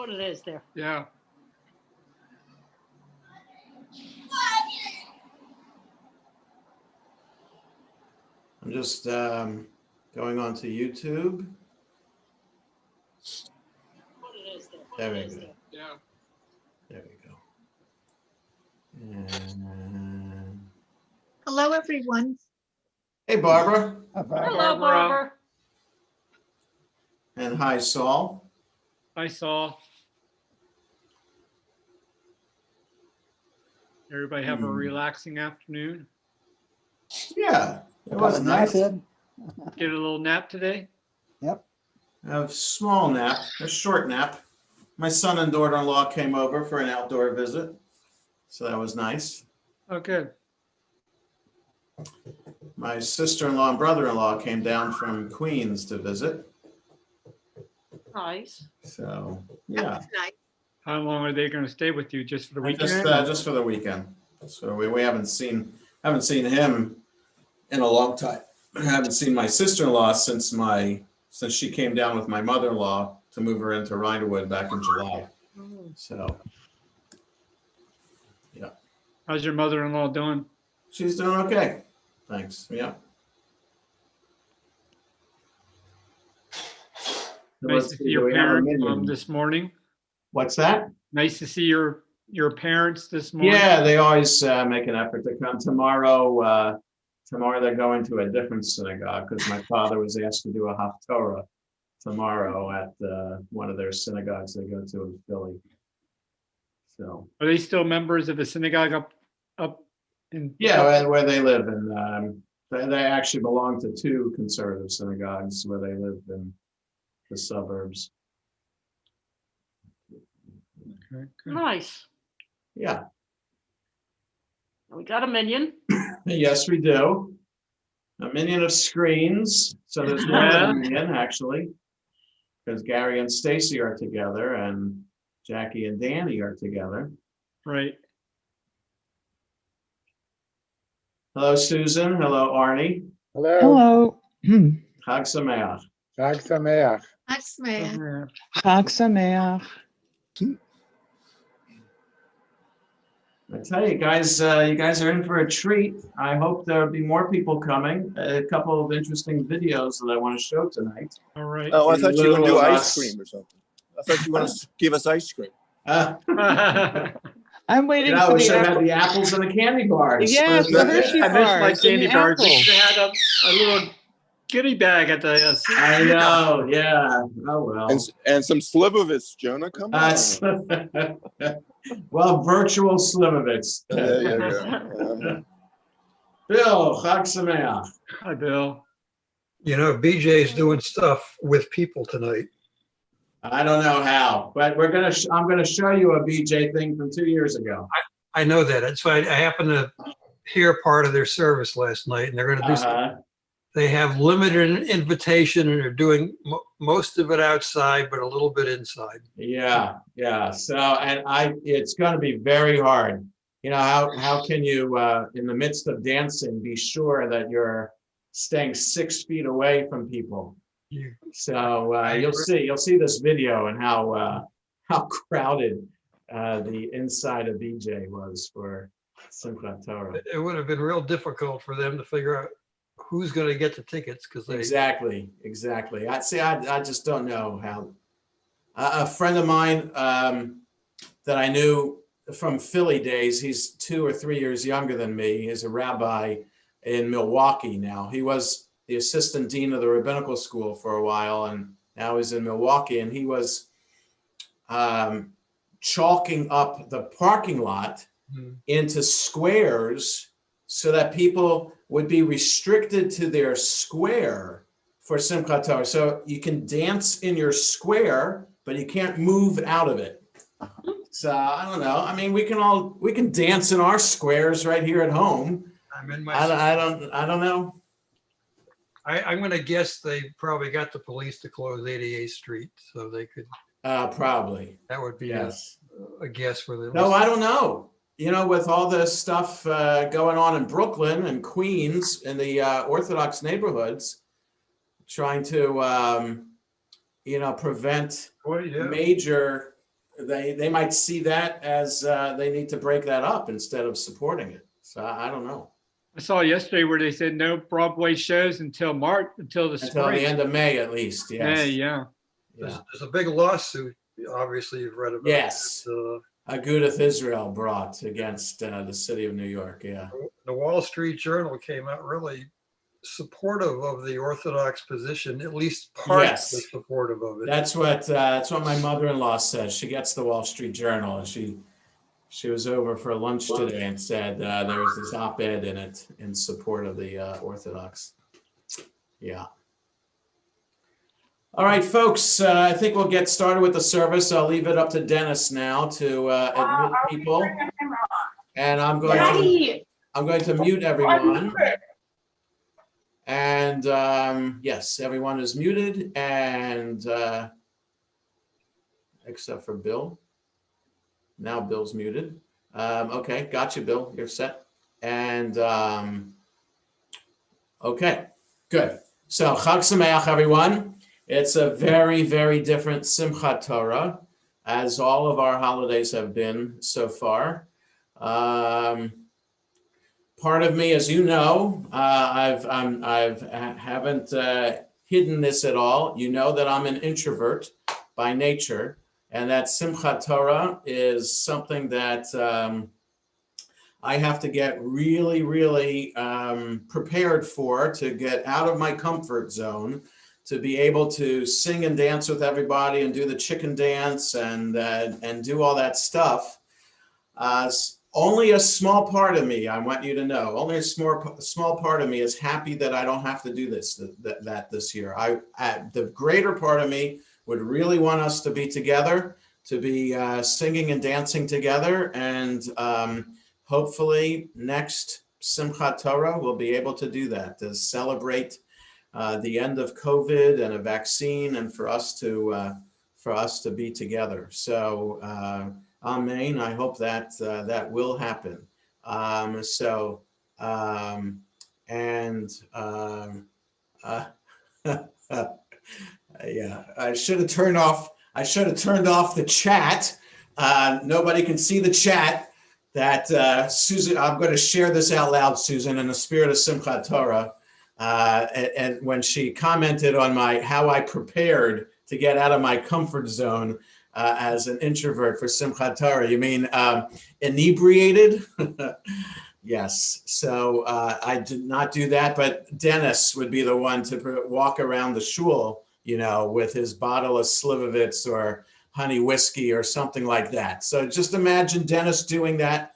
what it is there. Yeah. I'm just going on to YouTube. What it is there. There we go. Yeah. There we go. And Hello, everyone. hey, Barbara. Hello, Barbara. And hi, Saul. I saw. Everybody have a relaxing afternoon. Yeah, it was nice. Get a little nap today. Yep. A small nap, a short nap. My son and daughter-in-law came over for an outdoor visit, so that was nice. Oh, good. My sister-in-law and brother-in-law came down from Queens to visit. Nice. So, yeah, Nice. How long are they going to stay with you? Just for the weekend? just for the weekend. So we haven't seen him in a long time. I haven't seen my sister-in-law since she came down with my mother-in-law to move her into Riderwood back in July. So, yeah. How's your mother-in-law doing? She's doing okay. Thanks. Yeah. Nice to see your parents this morning. What's that? Nice to see your parents this morning. Yeah, they always make an effort to come. Tomorrow they're going to a different synagogue because my father was asked to do a haftorah tomorrow at one of their synagogues they go to in Philly. So. Are they still members of the synagogue up in? Yeah, where they live, and they actually belong to two conservative synagogues where they live in the suburbs. Okay, good. Nice. Yeah. We got a minion. Yes, we do. A minion of screens. So there's more than a minion, actually, because Gary and Stacy are together, and Jackie and Danny are together. Right. Hello, Susan. Hello, Arnie. Hello. Chag Sameach. Chag Sameach. Thanks, man. Chag Sameach. I tell you guys are in for a treat. I hope there'll be more people coming. A couple of interesting videos that I want to show tonight. All right. Oh, I thought you were going to do Little of ice us. cream or something. I thought you were going to give us ice cream. I'm waiting No, for we the should have had apple. the apples and the candy bars. Yes, the Hershey I missed my bars and candy the bars. We apples. should have had a little goodie bag at the. I know, yeah. Oh, well. And some Slivovitz, Jonah. Come on. Well, virtual Slivovitz. There you go. Bill, Chag Sameach. Hi, Bill. You know, BJ's doing stuff with people tonight. I don't know how, but I'm gonna show you a BJ thing from 2 years ago. I know that. That's why I happened to hear part of their service last night, and they're going to do something. They have limited invitation, and they're doing most of it outside, but a little bit inside. Yeah. So, and it's going to be very hard. You know, how can you, in the midst of dancing, be sure that you're staying 6 feet away from people? So you'll see this video and how crowded the inside of BJ was for Simchat Torah. It would have been real difficult for them to figure out who's going to get the tickets because they Exactly. I just don't know how. A friend of mine that I knew from Philly days, he's 2 or 3 years younger than me, is a rabbi in Milwaukee now. He was the assistant dean of the rabbinical school for a while, and now he's in Milwaukee, and he was chalking up the parking lot into squares so that people would be restricted to their square for Simchat Torah. So you can dance in your square, but you can't move out of it. So I don't know. I mean, we can dance in our squares right here at home. I'm in my. I don't know. I'm going to guess they probably got the police to close 88th Street so they could. Probably. That would be Yes. a guess where they. No, I don't know. You know, with all this stuff going on in Brooklyn and Queens in the Orthodox neighborhoods, trying to, prevent major they might see that as they need to break that up instead of supporting it. So I don't know. I saw yesterday where they said no Broadway shows until March, until the Until the spring. end of May, at least. Yes. May, yeah. Yeah. There's a big lawsuit, obviously you've read about. Yes. That, Agudath Israel brought against the city of New York. Yeah. the Wall Street Journal came out really supportive of the Orthodox position, at least partially Yes. supportive of it. That's what my mother-in-law says. She gets the Wall Street Journal, and she was over for lunch today and said there was this op-ed in it in support of the Orthodox. Yeah. All right, folks, I think we'll get started with the service. I'll leave it up to Dennis now to admit people. And I'm going to mute everyone. And yes, everyone is muted, and except for Bill. Now Bill's muted. Okay, got you, Bill. You're set. And okay, good. So Chag Sameach, everyone. It's a very, very different Simchat Torah, as all of our holidays have been so far. Part of me, as you know, I haven't hidden this at all. You know that I'm an introvert by nature, and that Simchat Torah is something that I have to get really, really prepared for, to get out of my comfort zone, to be able to sing and dance with everybody and do the chicken dance and do all that stuff. Only a small part of me, I want you to know, only a small part of me is happy that I don't have to do this year. The greater part of me would really want us to be together, to be singing and dancing together, and hopefully next Simchat Torah we'll be able to do that, to celebrate the end of COVID and a vaccine, and for us to be together. So amen. I hope that that will happen. Yeah, I should have turned off the chat. Nobody can see the chat. That Susan, I'm going to share this out loud, Susan, in the spirit of Simchat Torah. And when she commented on how I prepared to get out of my comfort zone as an introvert for Simchat Torah, you mean inebriated? Yes. So I did not do that, but Dennis would be the one to walk around the shul, with his bottle of Slivovitz or honey whiskey or something like that. So just imagine Dennis doing that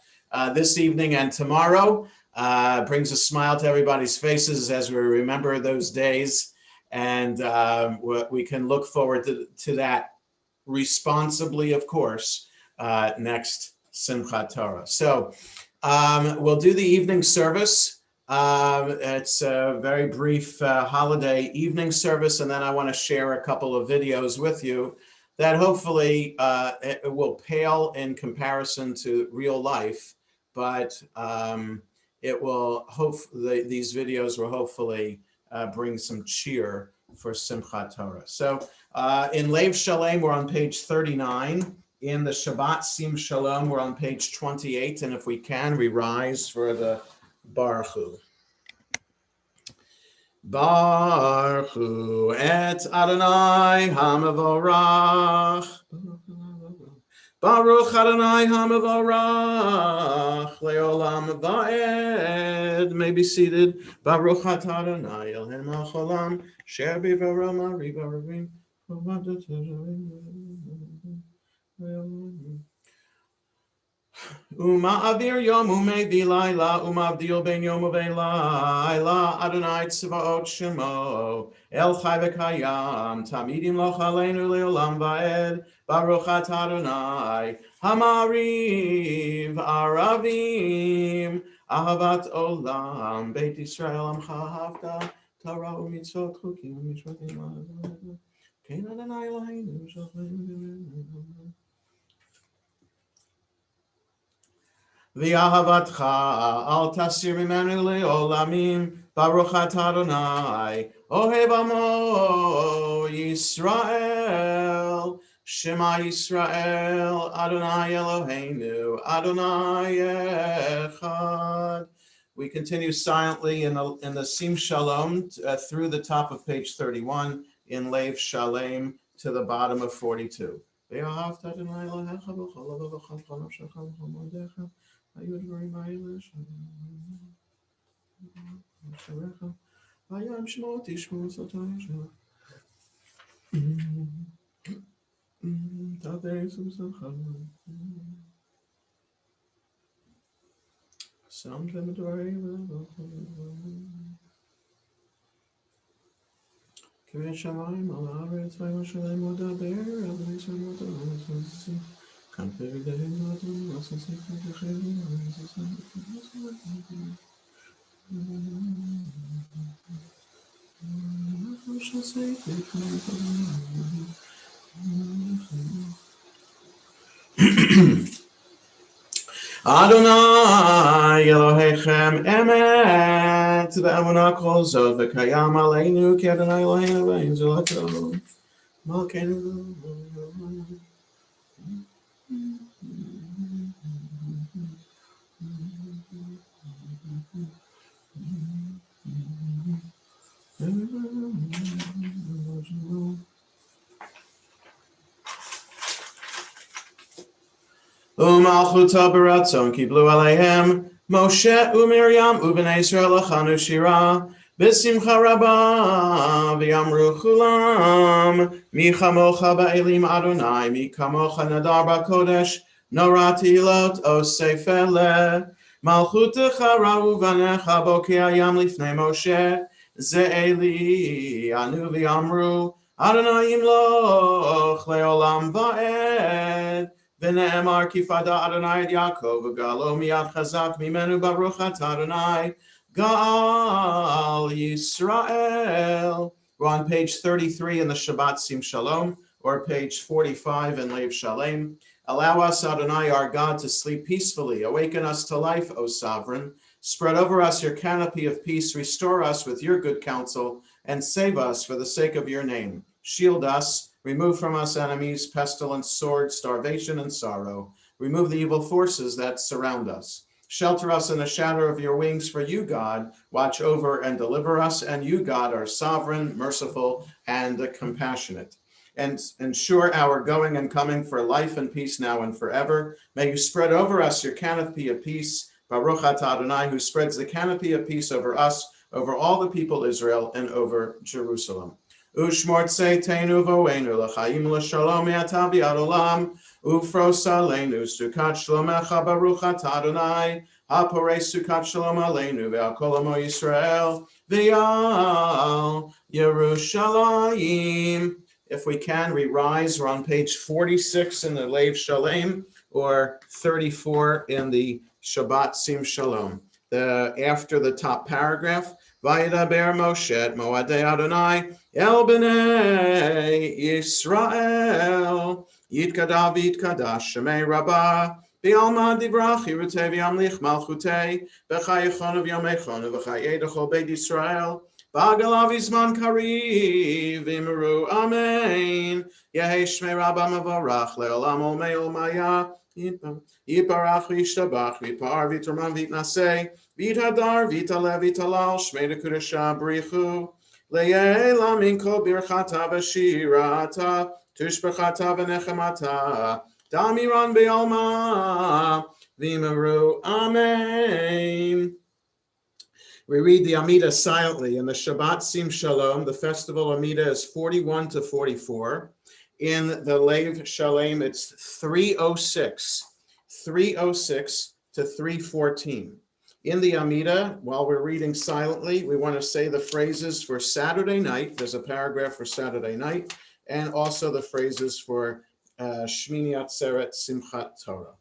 this evening and tomorrow. Brings a smile to everybody's faces as we remember those days. And we can look forward to that responsibly, of course, next Simchat Torah. So we'll do the evening service. It's a very brief holiday evening service, and then I want to share a couple of videos with you that hopefully it will pale in comparison to real life, but it will these videos will hopefully bring some cheer for Simchat Torah. So in Lev Shalem, we're on page 39. In the Shabbat Sim Shalom, we're on page 28. And if we can, we rise for the Baruch Hu. Baruch Hu et Adonai HaMevorach. Baruch Adonai HaMevorach leolam va'ed. May be seated. Baruch Adonai Elohim HaCholam Sher b'Varam Arivarim. Avir yom umevi laila umavdil ben yom uvein laila Adonai tzvaot shemo el chai v'kayam tamidim loch aleinu leolam va'ed. Baruch atah Adonai hamariv aravim ahavat olam beit Yisrael amcha ahavta Torah u'mitzvot chukim u'mishpatim kein Adonai Eloheinu shalom v'ahavatcha al tasir mimenu leolamim. Baruch atah Adonai ohev amo Yisrael Shema Yisrael, Adonai Eloheinu, Adonai Echad. We continue silently in the Sim Shalom through the top of page 31 in Lev Shalem to the bottom of 42. Adonai Elohechem Emet ve'emunah kol zot v'kayam aleinu ki Adonai Eloheinu v'ein zolato malkeinu. Umalchuta beratzon kiblu aleihem Moshe uMiriam u'bnei Yisrael lachanu shira b'simcha rabba v'yamru chulam mi chamocha ba'elim Adonai mi kamocha nadar ba'kodesh norati ilot osefele malchutecha ra'u v'necha bokei hayam lifnei Moshe ze'eli anu v'yamru Adonai yimloch le'olam va'ed V'ne'emar kifada Adonai et Yaakov v'galo miyad chazak mimenu baruch atah Adonai Gal Yisrael. We're on page 33 in the Shabbat Sim Shalom, or page 45 in Lev Shalem. Allow us, Adonai, our God, to sleep peacefully. Awaken us to life, O Sovereign. Spread over us your canopy of peace. Restore us with your good counsel, and save us for the sake of your name. Shield us. Remove from us enemies, pestilence, sword, starvation, and sorrow. Remove the evil forces that surround us. Shelter us in the shadow of your wings, for you, God, watch over and deliver us, and you, God, are sovereign, merciful, and compassionate. And ensure our going and coming for life and peace now and forever. May you spread over us your canopy of peace, Baruch atah Adonai, who spreads the canopy of peace over us, over all the people Israel, and over Jerusalem. Ushmor tzeitenu vo'enu l'chaim l'shalom me'ata v'ad olam ufros aleinu sukat shlomecha baruch atah Adonai haporei sukat shalom aleinu ve'al kol amo Yisrael ve'al Yerushalayim. If we can, we rise. We're on page 46 in the Lev Shalem, or 34 in the Shabbat Sim Shalom. After the top paragraph, Vayidaber Moshe et Moadei Adonai El Bnei Yisrael Yitkadav Yitkadash Shemei Rabbah B'alma Divrach Yirutei V'yamlich Malchutei V'chayechon V'yamechon V'chayei D'chol Beit Yisrael B'agalav Yizman Kariv V'imru Amen Yehei Shmei Rabbah Mevarach Le'olam Olmei Olmaya Yiparach V'yishtabach V'yipar V'yiterman V'yitnasei V'yithadar V'yitalev V'yitalal Shmei D'Kudesha B'richu Le'ela Minko Birchata V'shirata Tushbechata V'nechemata Damiran Be'alma V'imru Amen. We read the Amida silently. In the Shabbat Sim Shalom, the festival Amida is 41 to 44. In the Lev Shalem, it's 306 to 314. In the Amida, while we're reading silently, we want to say the phrases for Saturday night. There's a paragraph for Saturday night, and also the phrases for Shmini Atzeret Simchat Torah.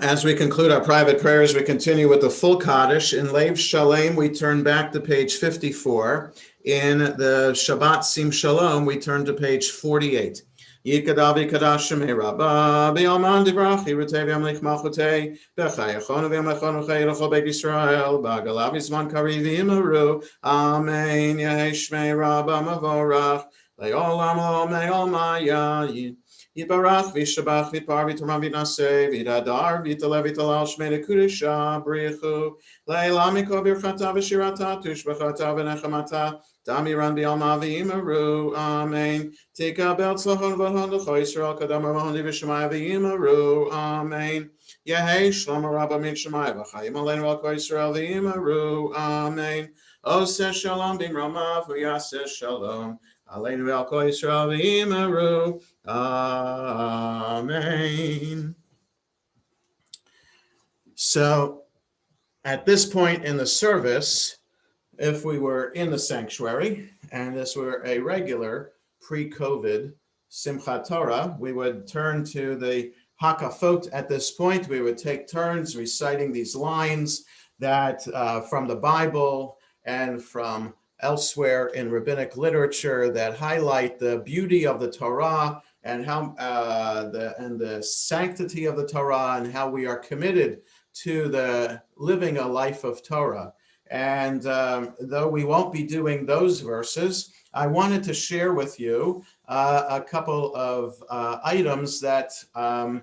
As we conclude our private prayers, we continue with the full Kaddish. In Leiv Shalem, we turn back to page 54. In the Shabbat Sim Shalom, we turn to page 48. Yikadavi Kadash Shemei Rabba, B'Yalman Divrach, Yirutev Yamlich Malchutei, B'Chayachonu V'Yamlechonu Chayrocho Beit Yisrael, B'Galav Yizman Kariv Yimaru, Amen, Yehei Shmei Rabba Mavorach, Le'olam Lo Me'ol Maya, Yibarach v'shabach v'par v'torah v'naseh v'yidadar v'yitalev v'yitalal shmei nekudesha b'richu le'elam mikol birchata v'shirata tushbachata v'nechamata damiran b'alma v'imaru amen tikabel tzachon v'hon l'cho Yisrael kadam v'hon v'shemaya v'imaru amen Yehei shlomo rabba min shemaya v'chayim aleinu al kol Yisrael v'imaru amen Oseh shalom b'mramav v'yaseh shalom aleinu al kol Yisrael v'imaru Amen. So at this point in the service, if we were in the sanctuary and this were a regular pre-COVID Simchat Torah, we would turn to the Hakafot at this point. We would take turns reciting these lines that from the Bible and from elsewhere in rabbinic literature that highlight the beauty of the Torah and how the sanctity of the Torah and how we are committed to the living a life of Torah. And though we won't be doing those verses, I wanted to share with you a couple of items that I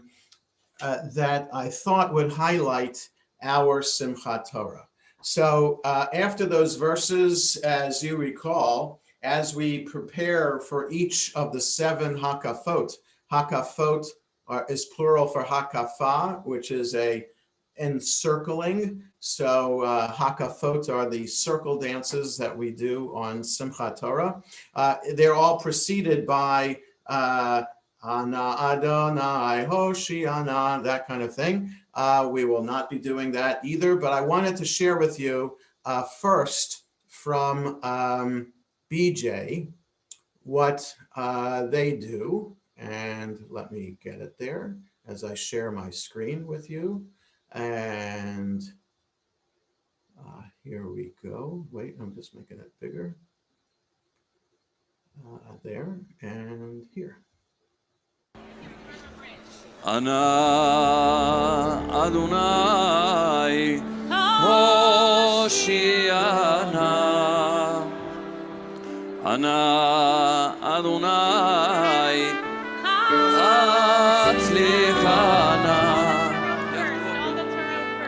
thought would highlight our Simchat Torah. So after those verses, as you recall, as we prepare for each of the 7 hakafot, hakafot is plural for hakafa, which is a encircling. So hakafot are the circle dances that we do on Simchat Torah. They're all preceded by Ana Adonai Hoshiana, that kind of thing. We will not be doing that either, but I wanted to share with you first from BJ what they do. And let me get it there as I share my screen with you. And here we go. Wait, I'm just making it bigger. There and here. Ana Adonai Hoshiana Ana Adonai Atzlichana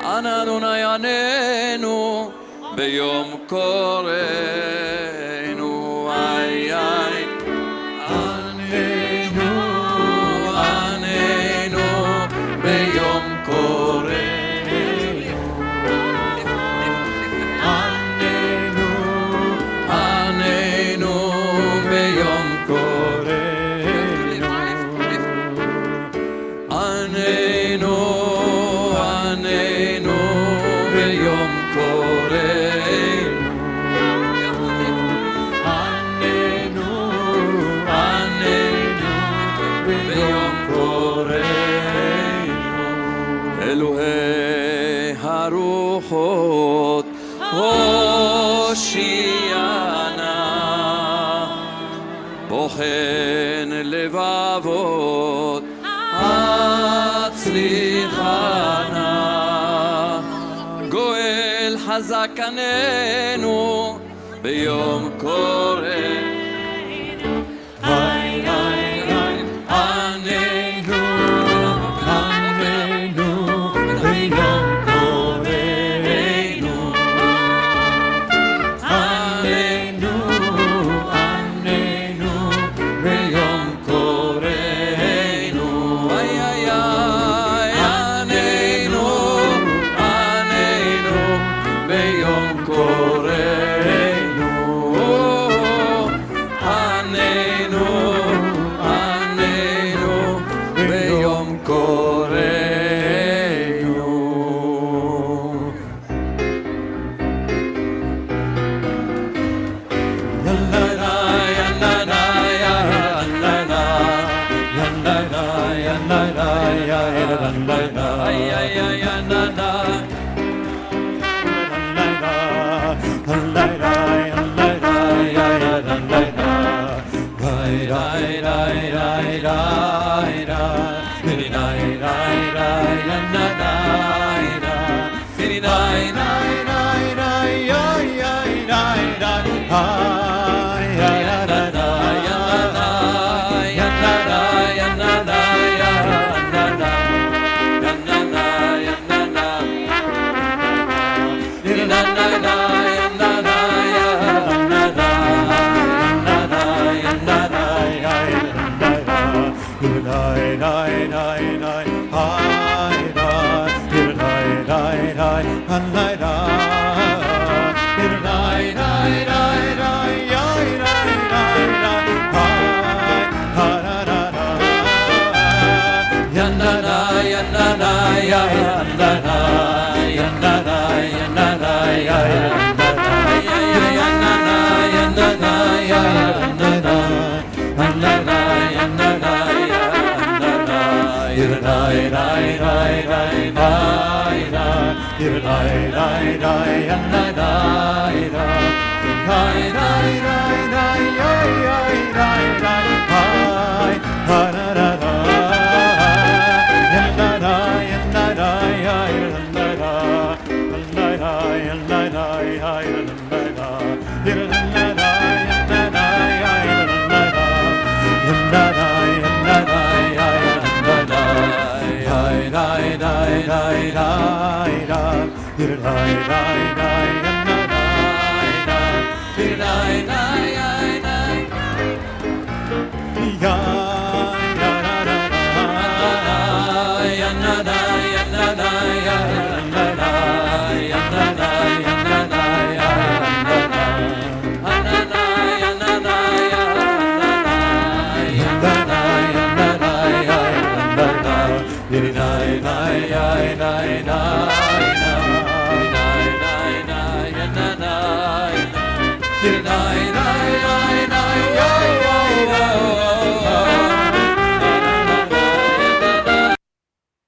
Ana Adonai Anenu Beyom Koreinu Ay ay Anenu Anenu Beyom Koreinu Anenu Anenu Beyom Koreinu Anenu Anenu Beyom Koreinu Anenu Anenu Beyom Koreinu Elohei Haruchot Hoshiana Bochen Levavot Hatzlichana Goel Hazakanenu Beyom Koreinu Hay hay hay Anenu Anenu Beyom Koreinu Anenu Anenu Beyom Koreinu Ay ay ay Anenu Anenu Beyom Koreinu Anenu Anenu Beyom Koreinu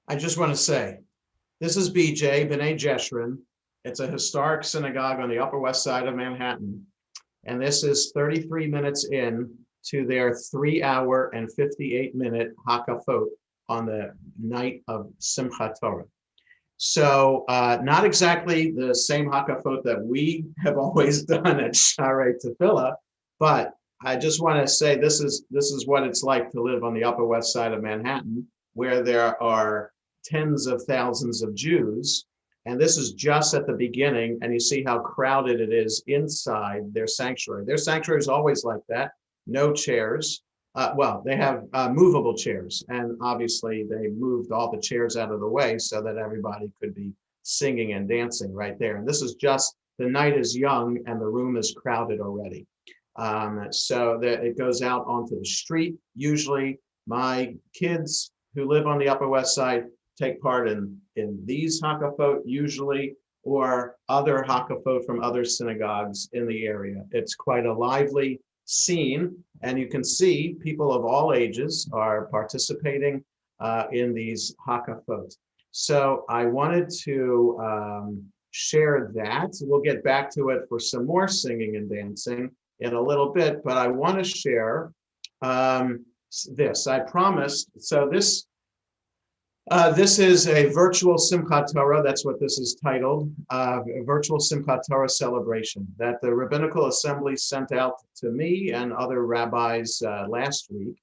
I just want to say, this is BJ, B'nai Jeshurun. It's a historic synagogue on the Upper West Side of Manhattan. And this is 33 minutes in to their 3-hour and 58-minute Hakafot on the night of Simchat Torah. So not exactly the same Hakafot that we have always done at Sharei Tefillah, but I just want to say this is what it's like to live on the Upper West Side of Manhattan, where there are tens of thousands of Jews. And this is just at the beginning, and you see how crowded it is inside their sanctuary. Their sanctuary is always like that, no chairs. Well, they have movable chairs, and obviously they moved all the chairs out of the way so that everybody could be singing and dancing right there. And this is just, the night is young and the room is crowded already. So that it goes out onto the street. Usually my kids who live on the Upper West Side take part in these Hakafot usually, or other Hakafot from other synagogues in the area. It's quite a lively scene, and you can see people of all ages are participating in these Hakafot. So I wanted to share that. We'll get back to it for some more singing and dancing in a little bit, but I want to share this. I promised. So this is a virtual Simchat Torah. That's what this is titled, a virtual Simchat Torah celebration that the Rabbinical Assembly sent out to me and other rabbis last week.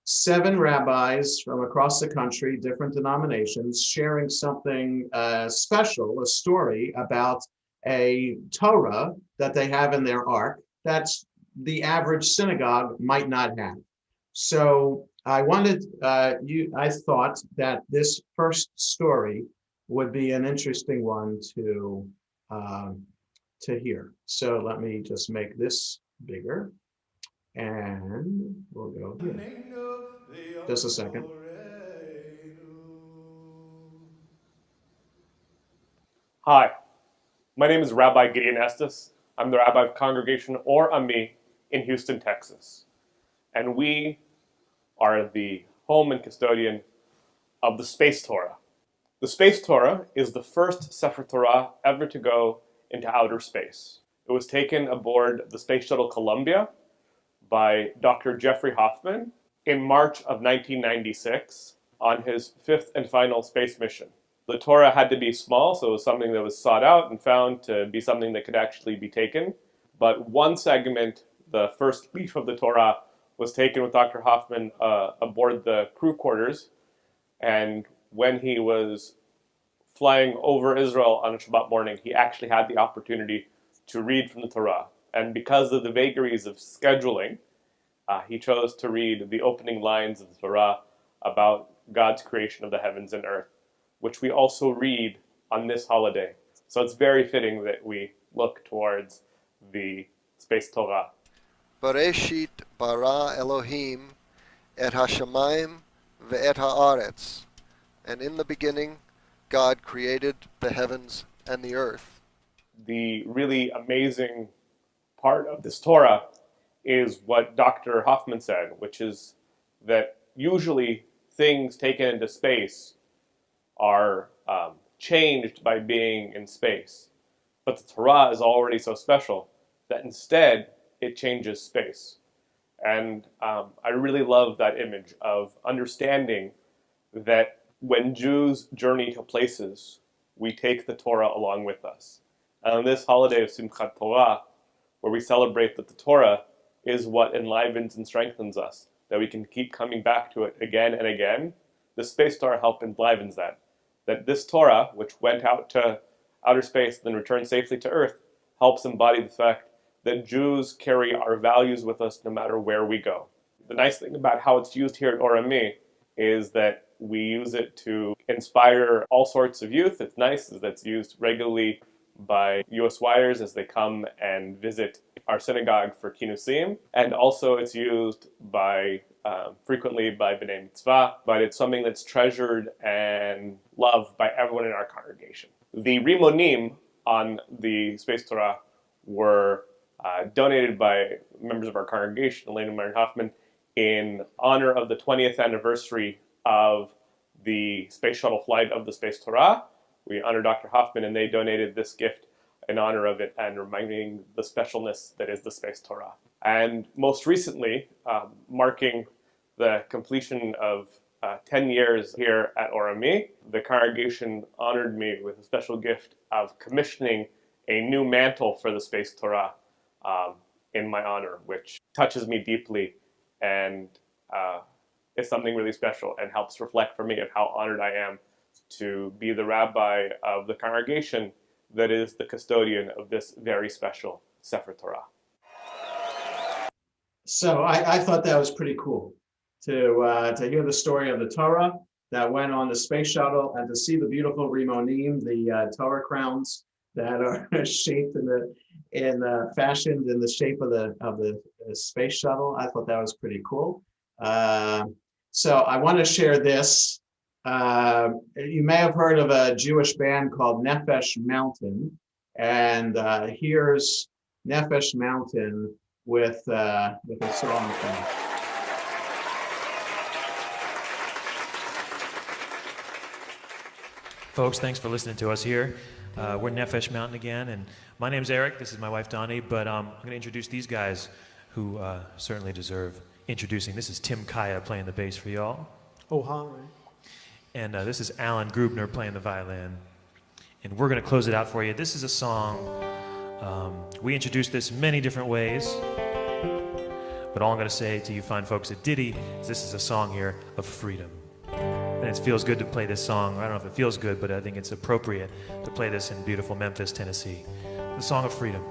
7 rabbis from across the country, different denominations, sharing something special, a story about a Torah that they have in their ark that's the average synagogue might not have. So I wanted I thought that this first story would be an interesting one to hear. So let me just make this bigger, and we'll go here. Just a second. Hi, my name is Rabbi Gideon Estes. I'm the rabbi of Congregation Or Ami in Houston, Texas. And we are the home and custodian of the Space Torah. The Space Torah is the first Sefer Torah ever to go into outer space. It was taken aboard the Space Shuttle Columbia by Dr. Jeffrey Hoffman in March of 1996 on his 5th and final space mission. The Torah had to be small, so it was something that was sought out and found to be something that could actually be taken. But one segment, the first leaf of the Torah, was taken with Dr. Hoffman aboard the crew quarters. And when he was flying over Israel on a Shabbat morning, he actually had the opportunity to read from the Torah. And because of the vagaries of scheduling, he chose to read the opening lines of the Torah about God's creation of the heavens and earth, which we also read on this holiday. So it's very fitting that we look towards the Space Torah. Bereshit bara Elohim et hashamayim ve'et haaretz. And in the beginning, God created the heavens and the earth. The really amazing part of this Torah is what Dr. Hoffman said, which is that usually things taken into space are changed by being in space. But the Torah is already so special that instead it changes space. And I really love that image of understanding that when Jews journey to places, we take the Torah along with us. And on this holiday of Simchat Torah, where we celebrate that the Torah is what enlivens and strengthens us, that we can keep coming back to it again and again, the Space Torah help enlivens that. That this Torah, which went out to outer space and then returned safely to Earth, helps embody the fact that Jews carry our values with us no matter where we go. The nice thing about how it's used here at Or Ami is that we use it to inspire all sorts of youth. It's nice that it's used regularly by USYers as they come and visit our synagogue for Kinusim, and also it's used by frequently by B'nai Mitzvah, but it's something that's treasured and loved by everyone in our congregation. The Rimonim on the Space Torah were donated by members of our congregation, Layman and Hoffman, in honor of the 20th anniversary of the space shuttle flight of the Space Torah. We honor Dr. Hoffman, and they donated this gift in honor of it and reminding the specialness that is the Space Torah. And most recently, marking the completion of 10 years here at Or Ami, the congregation honored me with a special gift of commissioning a new mantle for the Space Torah. in my honor, which touches me deeply and is something really special and helps reflect for me of how honored I am to be the rabbi of the congregation that is the custodian of this very special Sefer Torah. So I thought that was pretty cool to hear the story of the Torah that went on the space shuttle and to see the beautiful rimonim, the Torah crowns that are shaped fashioned in the shape of the space shuttle. I thought that was pretty cool. So I want to share this. You may have heard of a Jewish band called Nefesh Mountain, and here's Nefesh Mountain with a song. Folks, thanks for listening to us here. We're Nefesh Mountain again, and my name's Eric. This is my wife Donnie, but I'm going to introduce these guys who certainly deserve introducing. This is Tim Kaya playing the bass for y'all. Oh, hi. And this is Alan Grubner playing the violin. And we're going to close it out for you. This is a song, we introduced this many different ways, but all I'm going to say to you fine folks at Diddy is this is a song here of freedom. And it feels good to play this song. I don't know if it feels good, but I think it's appropriate to play this in beautiful Memphis, Tennessee. The Song of Freedom.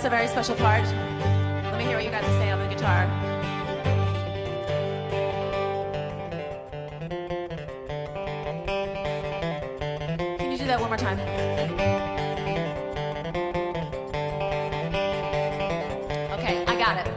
A very special part. Let me hear what you got to say on the guitar. Can you do that one more time? Okay, I got it.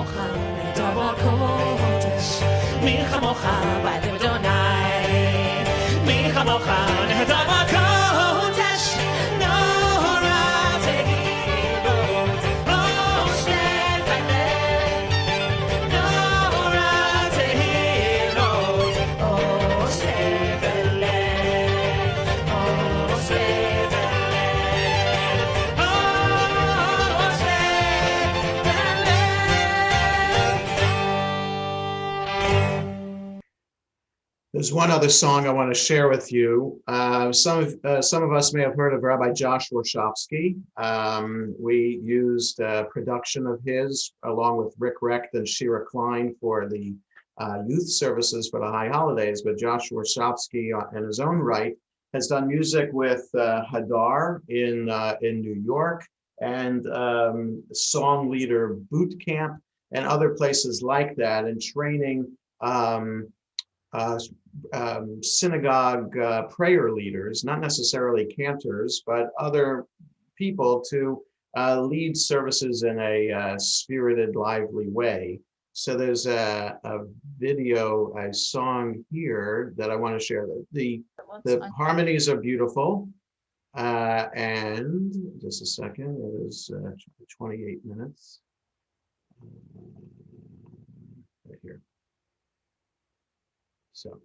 כמוך נהדר בקודש, מי כמוך באדוני, מי כמוך נהדר בקודש, נורא תהילות, עושה פלא, נורא תהילות, עושה פלא, עושה There's one other song I want to share with you. Some of us may have heard of Rabbi Josh Warshofsky. We used production of his along with Rick Recht and Shira Klein for the youth services for the high holidays. But Josh Warshofsky, in his own right, has done music with Hadar in New York and Song Leader Boot Camp and other places like that, and training synagogue prayer leaders, not necessarily cantors, but other people to lead services in a spirited, lively way. So there's a video, a song here that I want to share. The harmonies are beautiful. And just a second, it is 28 minutes. Right here. So.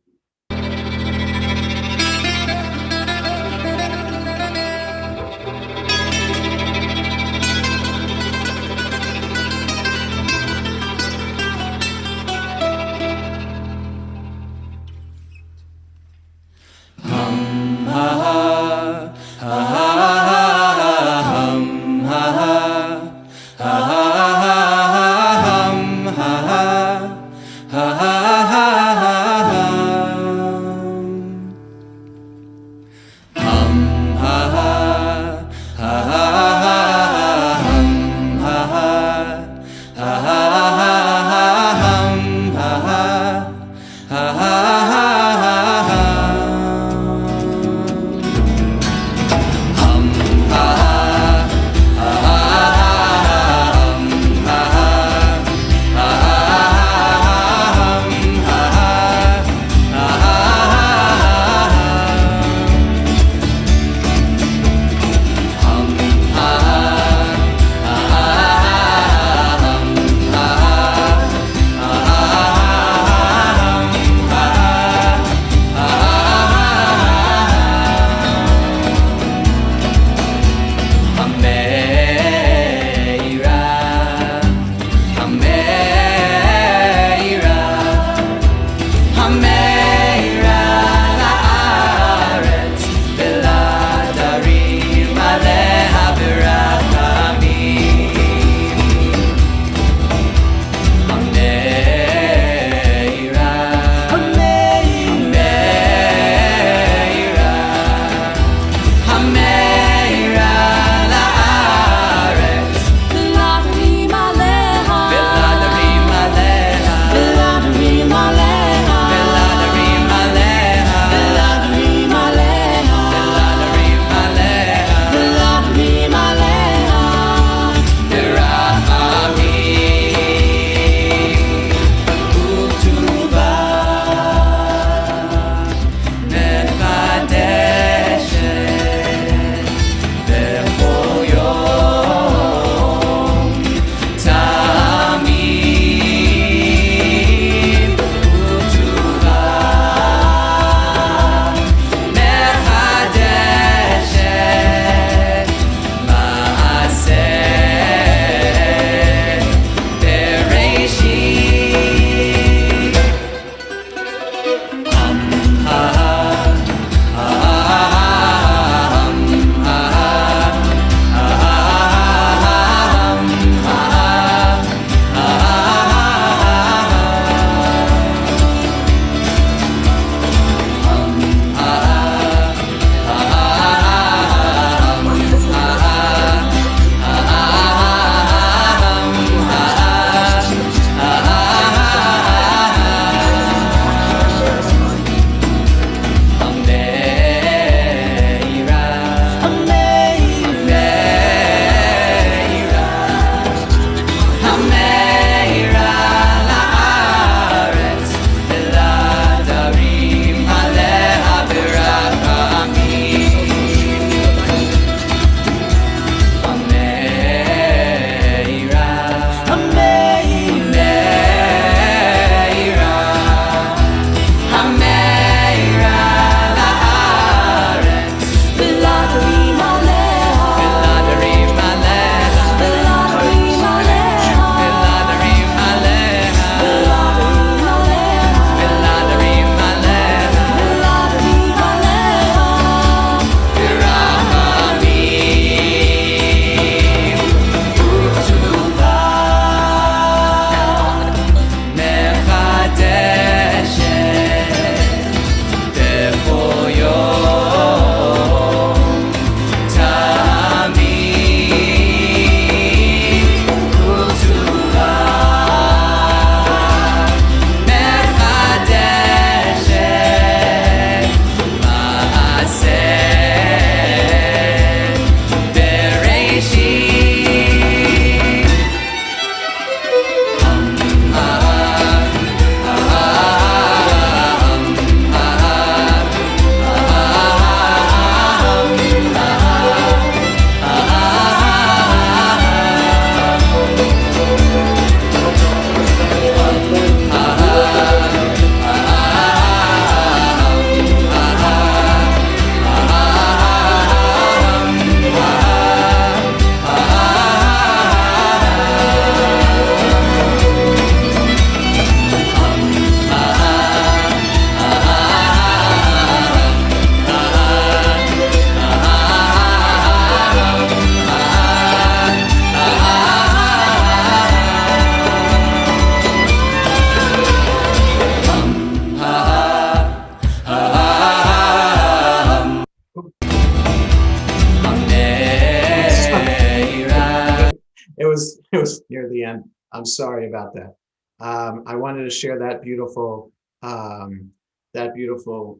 it was near the end. I'm sorry about that. I wanted to share that beautiful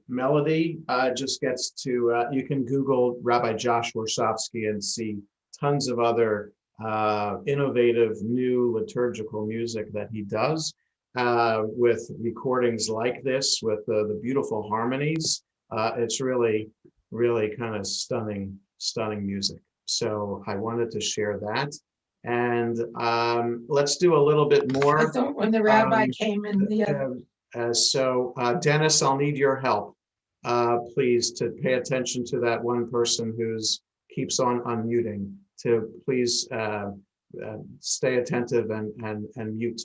melody. Just gets to, you can Google Rabbi Josh Warsofsky and see tons of other innovative new liturgical music that he does with recordings like this, with the beautiful harmonies. It's really, really kind of stunning music. So I wanted to share that. And let's do a little bit more. I thought when the rabbi came in the other. Dennis, I'll need your help, please, to pay attention to that one person who's keeps on unmuting, to please stay attentive and mute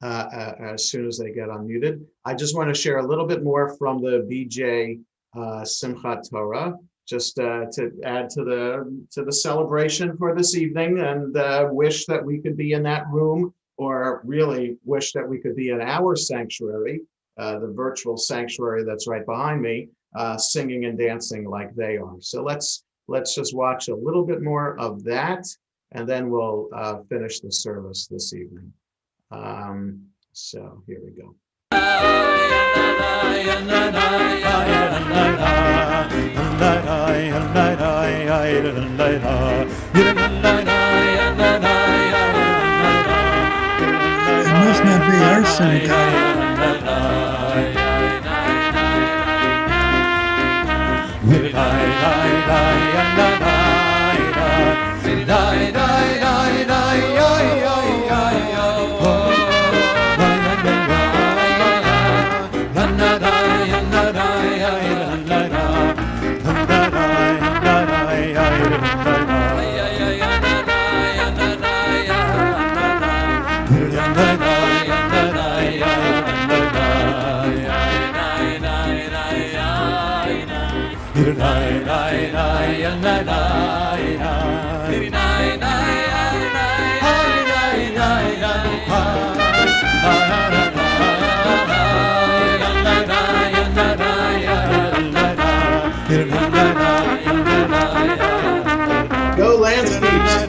as soon as they get unmuted. I just want to share a little bit more from the BJ Simchat Torah, just to add to the celebration for this evening, and wish that we could be in that room, or really wish that we could be in our sanctuary, the virtual sanctuary that's right behind me, singing and dancing like they are. So let's just watch a little bit more of that, and then we'll finish the service this evening. So here we go. It must not be our synagogue. Go Landscapes!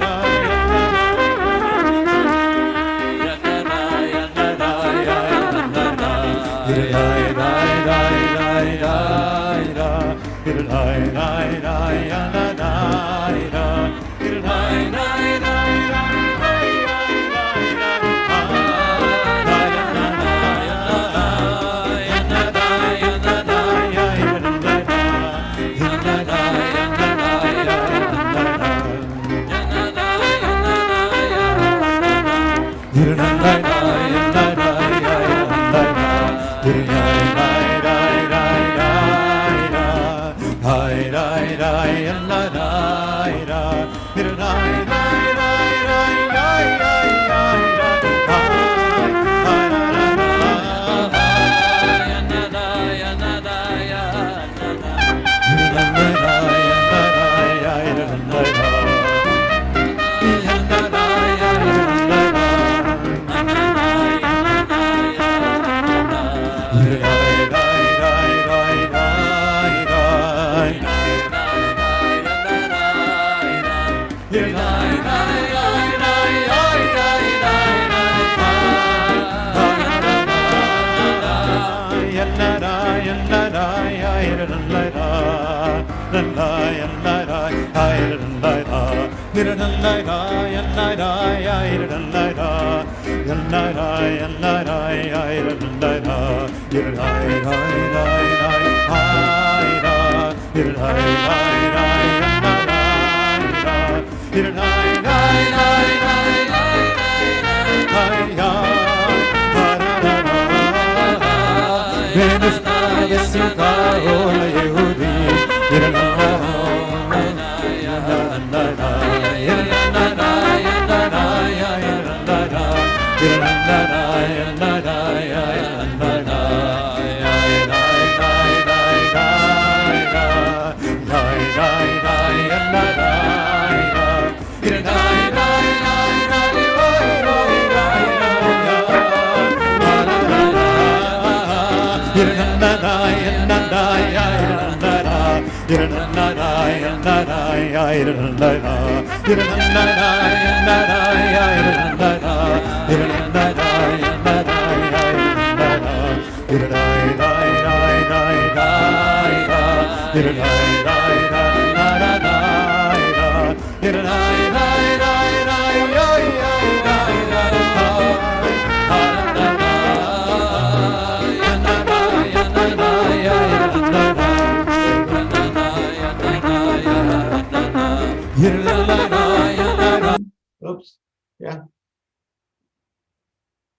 Oops. Yeah.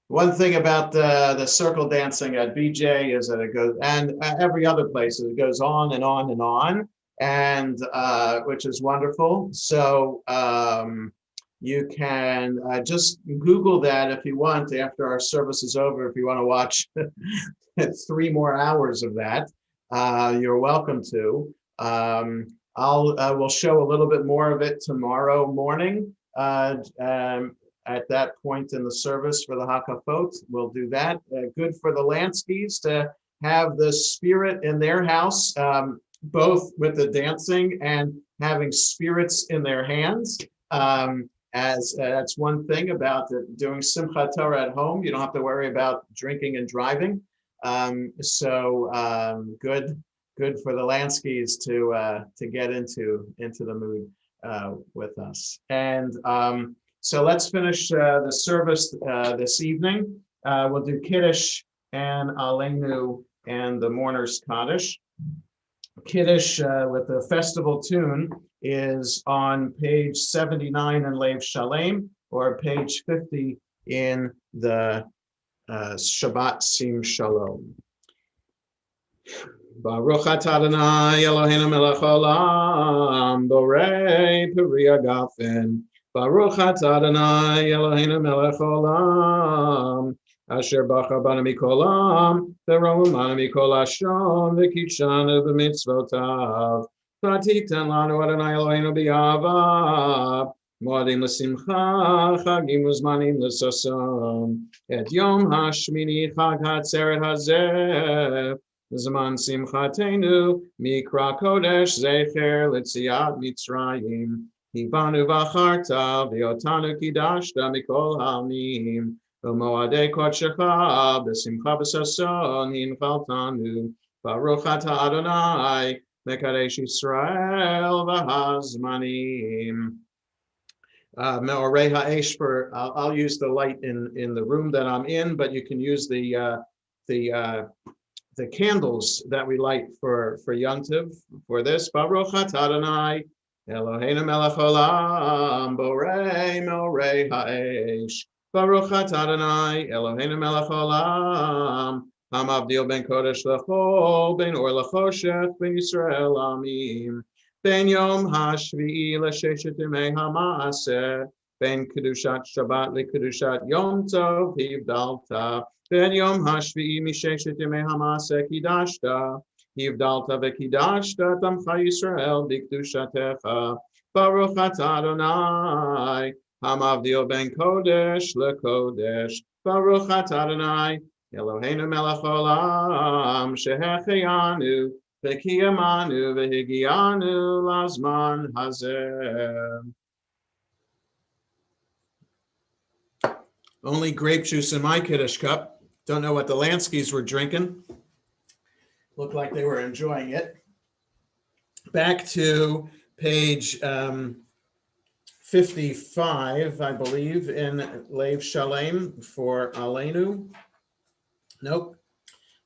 One thing about the circle dancing at BJ is that it goes, and every other place, it goes on and on and on, and which is wonderful. So you can just Google that if you want after our service is over. If you want to watch 3 more hours of that, you're welcome to. We'll show a little bit more of it tomorrow morning. At that point in the service for the Hakafot, we'll do that. Good for the Lanskys to have the spirit in their house, both with the dancing and having spirits in their hands. As that's one thing about doing Simchat Torah at home. You don't have to worry about drinking and driving. Good for the Lanskys to get into the mood with us. And so let's finish the service this evening. We'll do Kiddush and Aleinu and the Mourner's Kaddish. Kiddush with the festival tune is on page 79 in Lev Shalem, or page 50 in the Shabbat Sim Shalom. Baruch atah Adonai Eloheinu melech haolam, borei peri hagafen. Baruch atah Adonai Eloheinu melech haolam, asher bacha banu mikol am, v'romanu mikol hashon, v'kidshanu b'mitzvotav. V'titen lanu Adonai Eloheinu b'yahava, moadim l'simcha, chagim uzmanim l'sason. Et yom hashmini chag hatzeret hazeh, Zman simchatenu mikra kodesh zecher litziat mitzrayim. Hibanu v'acharta v'yotanu kidashta mikol ha'amim. V'moadei kodshecha b'simcha b'sason hinchaltanu. Baruch atah Adonai mekadesh Yisrael v'hazmanim. Me'orei ha'esh for I'll use the light in the room that I'm in, but you can use the candles that we light for Yom Tov for this. Baruch atah Adonai Eloheinu melech haolam, borei me'orei ha'esh. Baruch atah Adonai Eloheinu melech haolam, hamavdil ben kodesh l'chol, ben or l'choshech, ben Yisrael amim. Ben yom hashvi'i l'sheshet yemei ha'maaseh, ben kedushat Shabbat lekedushat Yom Tov hivdalta. Ben yom hashvi'i misheshet yemei ha'maaseh kidashta, hivdalta v'kidashta tamcha Yisrael b'kedushatecha. Baruch atah Adonai hamavdil ben kodesh lekodesh. Baruch atah Adonai Eloheinu melech haolam, shehecheyanu v'kiyamanu v'higianu lazman hazeh. Only grape juice in my Kiddush cup. Don't know what the Lanskys were drinking. Looked like they were enjoying it. Back to page 55, I believe, in Lev Shalem for Aleinu. Nope.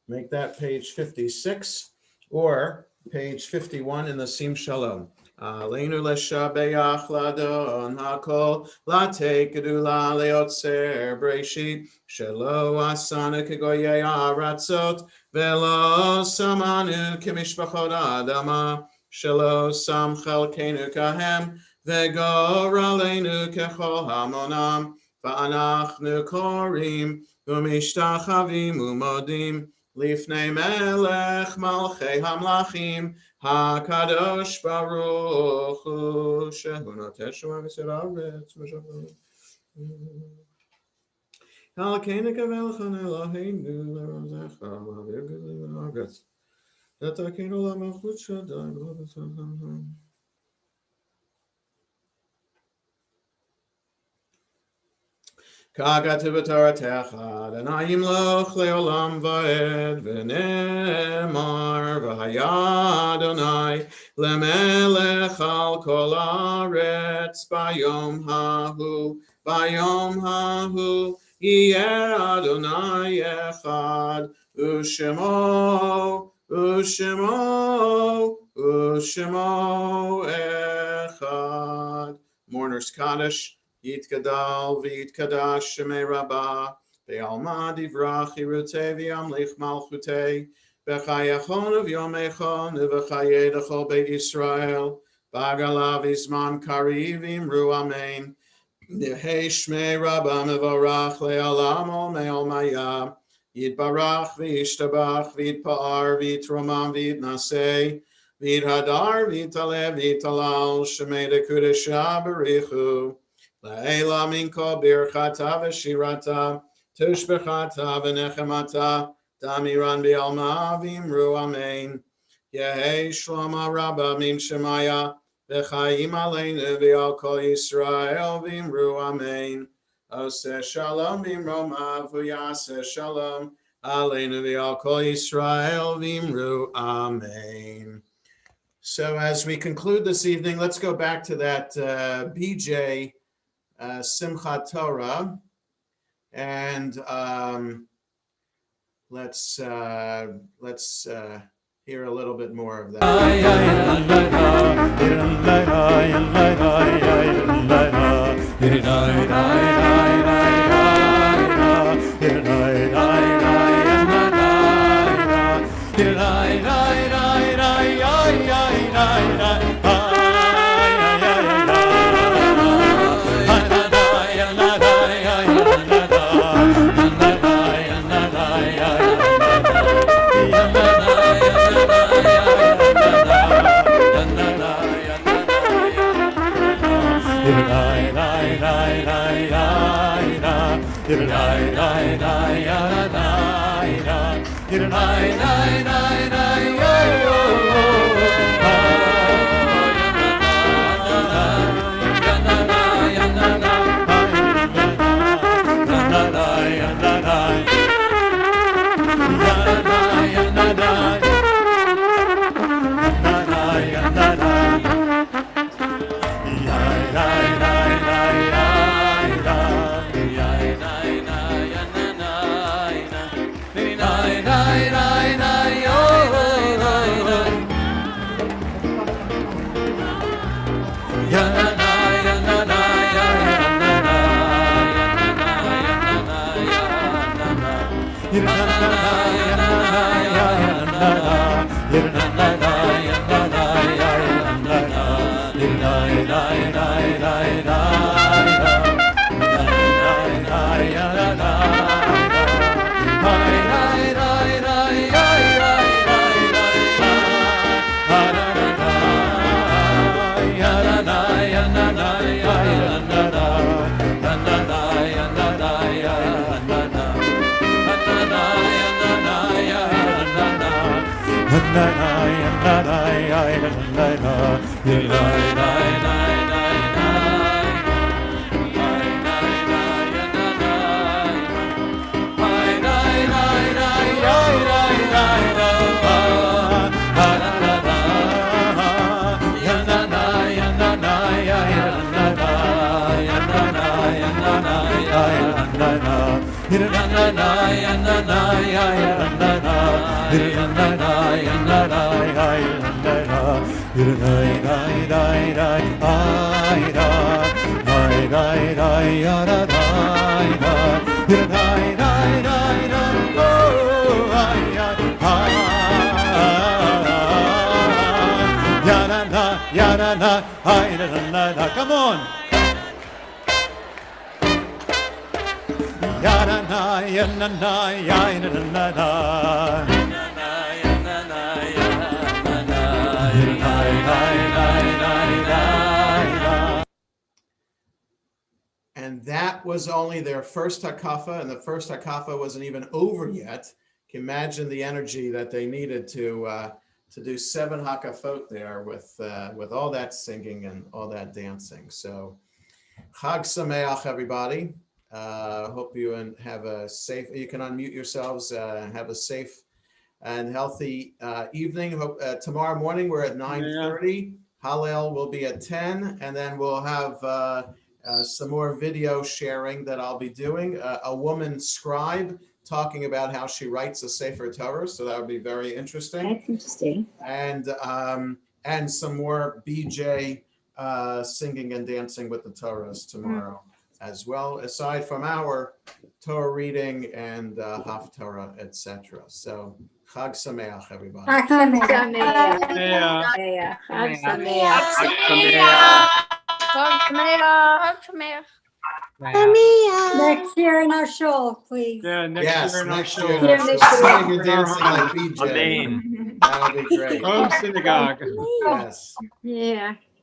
Make that page 56, or page 51 in the Sim Shalom. Aleinu leshabeach ladon hakol late gedula leotzer breshit shelo asana kegoyei aratzot velo samanu kemishpachot adama shelo sam chalkenu kahem vegor aleinu kechol hamonam va'anachnu korim umishtachavim umodim lifnei melech malchei hamlachim HaKadosh Baruch Hu Shehu Noten Shua V'Ser Haaretz V'Shavim Halkeinu Kavelchan Eloheinu L'Rozecha V'Avir Gili V'Aretz Kagativataratecha, Danayim loch leolam vaed, v'nemar, v'haya Adonai, lemelech al kol haaretz, bayom hahu, yeh Adonai echad, u'shemo echad. Mourner's Kaddish. Yitkadal v'yitkadash shemei rabbah, ve'alma divrach yirutei v'yamlich malchutei, v'chayachon v'yomechon v'chayei l'chol beit Yisrael, v'agalav izman kariv imru amen, Nehei shmei rabbah mevorach le'alam ol me'ol maya, yitbarach v'yishtabach v'yitpa'ar v'yitromam v'yitnasei, v'yithadar v'yitalev v'yitalal shemei dekudesha berichu, La'ela minko birchata v'shirata, tushbechata v'nechemata, damiran bi'alma v'imru amen. Yehei shloma rabba min shemaya, v'chaim aleinu v'al kol Yisrael v'imru amen. Oseh shalom v'imromav v'yaseh shalom, aleinu v'al kol Yisrael v'imru amen. So as we conclude this evening, let's go back to that BJ Simchat Torah, and let's hear a little bit more of that. Come on. And that was only their first hakafa, and the first hakafa wasn't even over yet. You can imagine the energy that they needed to to do 7 hakafot there with all that singing and all that dancing. So Chag Sameach, everybody. Hope you have a safe, you can unmute yourselves, have a safe and healthy evening. Hope tomorrow morning we're at 9:30. Hallel will be at 10, and then we'll have some more video sharing that I'll be doing. A woman scribe talking about how she writes a Sefer Torah, so that would be very interesting. That's interesting. And some more BJ singing and dancing with the Torahs tomorrow as well, aside from our Torah reading and Haftarah, etc. So Chag Sameach, everybody. Chag Sameach. Chag Sameach. Next year in our show, please. Yeah, next year in our show. Singing and dancing like BJ. Amen. That'll be great. Home synagogue. Yes. Yeah.